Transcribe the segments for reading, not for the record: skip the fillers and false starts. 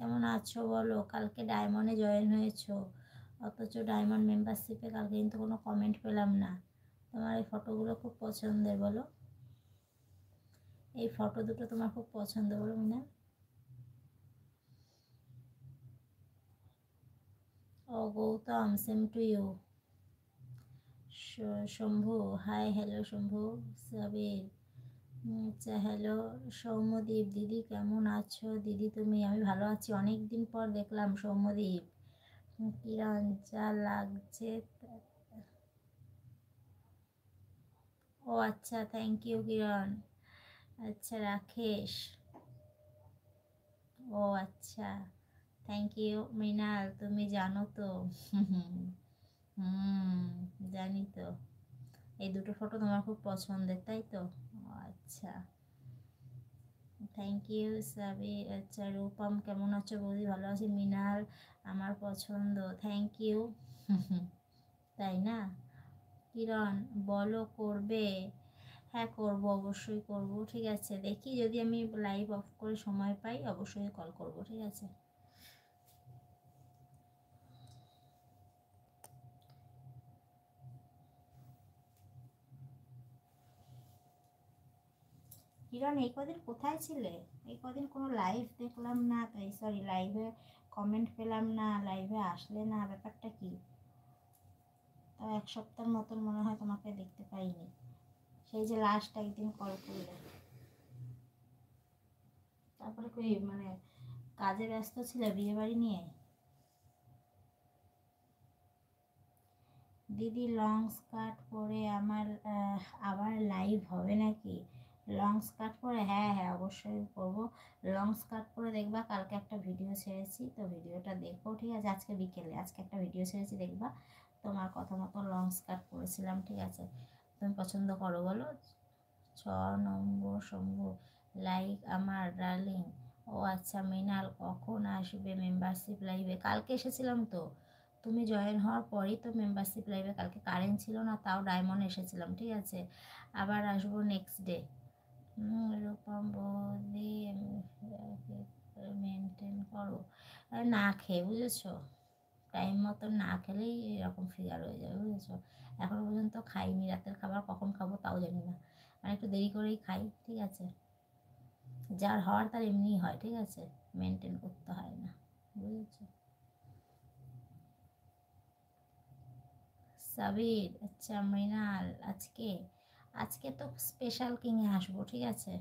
কেমন আছো বলো। কালকে ডায়মন্ডে জয়েন হয়েছো, অথচ ডায়মন্ড মেম্বারশিপে কালকে কিন্তু কোনো কমেন্ট পেলাম না। তোমার এই ফটোগুলো খুব পছন্দের বলো, এই ফটো দুটো তোমার খুব পছন্দ বলো মিনা। ও Gautam, same to you. Shambhu, hi hello Shambhu. Sabir, আচ্ছা হ্যালো। সৌম্যদীপ, দিদি কেমন আছো দিদি তুমি? আমি ভালো আছি, অনেক দিন পর দেখলাম সৌম্যদীপ। কিরণ, যা লাগছে। ও আচ্ছা, থ্যাংক ইউ কিরণ। আচ্ছা রাকেশ, ও আচ্ছা, থ্যাংক ইউ মৃণাল। তুমি জানো তো হুম, জানি তো। এই দুটো ফটো তোমার খুব পছন্দের তাই তো? ও আচ্ছা, থ্যাংক ইউ সাবির। আচ্ছা রূপম, কেমন আছো বৌদি? ভালো আছি। মৃণাল, আমার পছন্দ, থ্যাংক ইউ তাই না? কিরণ, বলো করবে? হ্যাঁ করব, অবশ্যই করব। ঠিক আছে, দেখি যদি আমি লাইভ অফ করে সময় পাই অবশ্যই কল করব। ঠিক আছে কিরণ, এই কদিন কোথায় ছিলে? এই কদিন কোনো লাইভ দেখলাম না, তাই সরি লাইভে কমেন্ট পেলাম না, লাইভে আসলে না, ব্যাপারটা কি? তাও এক সপ্তাহের মতন মনে হয় তোমাকে দেখতে পাইনি। সেই যে লাস্ট একদিন কল করলে, তারপরে কই মানে কাজে ব্যস্ত ছিলে বিয়ে বাড়ি নিয়ে? দিদি লং স্কার্ট পরে আমার আবার লাইভ হবে নাকি? লং স্কার্ট পরে? হ্যাঁ হ্যাঁ অবশ্যই করবো। লং স্কার্ট পরে দেখবা, কালকে একটা ভিডিও ছেড়েছি তো, ভিডিওটা দেখো ঠিক আছে। আজকে বিকেলে আজকে একটা ভিডিও ছেড়েছি, দেখবা তোমার কথা মতো লং স্কার্ট পরেছিলাম। ঠিক আছে, তুমি পছন্দ করো বলো। 6 নম্বর শম্ভু, লাইক আমার ডার্লিং। ও আচ্ছা মৃণাল, কখন আসবে মেম্বারশিপ লাইভে? কালকে এসেছিলাম তো, তুমি জয়েন হওয়ার পরেই তো মেম্বারশিপ লাইভে। কালকে কারেন্ট ছিল না, তাও ডায়মন্ড এসেছিলাম। ঠিক আছে, আবার আসবো নেক্সট ডে। এরকম বৌদি মেনটেন করো, না খেয়ে বুঝেছো, টাইম মতো না খেলেই এরকম ফিগার হয়ে যাবে বুঝেছো। এখনো পর্যন্ত খাইনি, রাতের খাবার কখন খাবো তাও জানি না, মানে একটু দেরি করেই খাই। ঠিক আছে, যার হওয়ার তার এমনিই হয়। ঠিক আছে, মেনটেন করতে হয় না বুঝেছো। সাবির, আচ্ছা মৃণাল, আজকে আজকে তো স্পেশাল কিংয়ে আসবো। ঠিক আছে,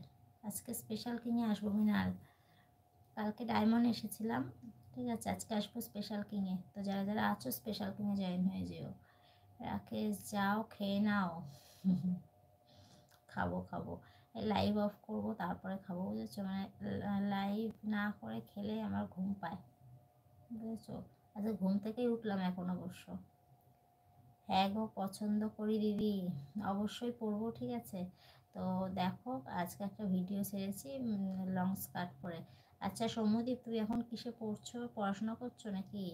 আজকে স্পেশাল কিংয়ে আসবো মৃণাল। কালকে ডায়মন্ড এসেছিলাম, ঠিক আছে, আজকে আসবো স্পেশাল কিংয়ে। তো যারা যারা আছো স্পেশাল কিংয়ে জয়েন হয়ে যেও। রাকেশ, যাও খেয়ে নাও খাবো খাবো, লাইভ অফ করবো তারপরে খাবো বুঝেছো, মানে লাইভ না করে খেলে আমার ঘুম পায় বুঝেছো। আচ্ছা ঘুম থেকেই উঠলাম এখন অবশ্য। হ্যাঁ গো, পছন্দ করি দিদি, অবশ্যই পরবো। ঠিক আছে, তো দেখো আজকে একটা ভিডিও ছেড়েছি লং স্কার্ট পরে। আচ্ছা সৌম্যদীপ, তুমি এখন কিসে পড়ছো? পড়াশোনা করছো নাকি?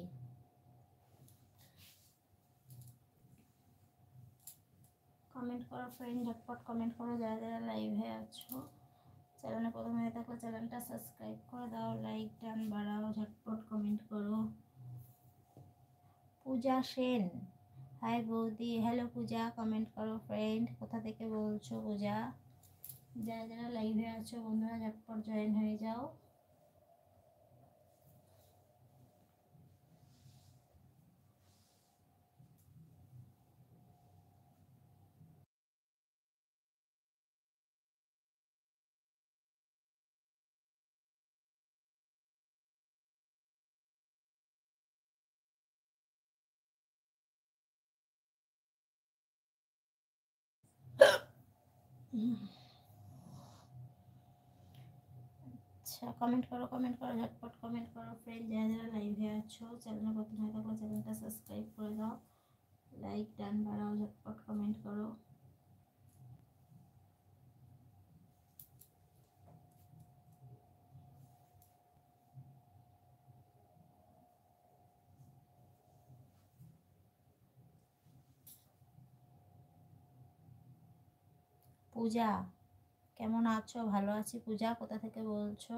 কমেন্ট করো ফ্রেন্ড, ঝটপট কমেন্ট করো যারা যারা লাইভে আছো। চ্যানেলে প্রথম হয়ে থাকলে চ্যানেলটা সাবস্ক্রাইব করে দাও, লাইক টান বাড়াও, ঝটপট কমেন্ট করো। পূজা সেন, হাই বৌদি। হ্যালো পূজা, কমেন্ট করো ফ্রেন্ড, কোথা থেকে বলছো পূজা? যারা যারা লাইভে আছো বন্ধুরা ঝটপট জয়েন হয়ে যাও। আচ্ছা কমেন্ট করো ঝটপট কমেন্ট করো ফ্রেন্ড, যারা যারা লাইভে আছো চ্যানেলে প্রথম হয়ে থাকলে চ্যানেলটা সাবস্ক্রাইব করে দাও, লাইক ডান বাড়াও, ঝটপট কমেন্ট করো। পূজা, কেমন আছো? ভালো আছি। পূজা, কোথা থেকে বলছো?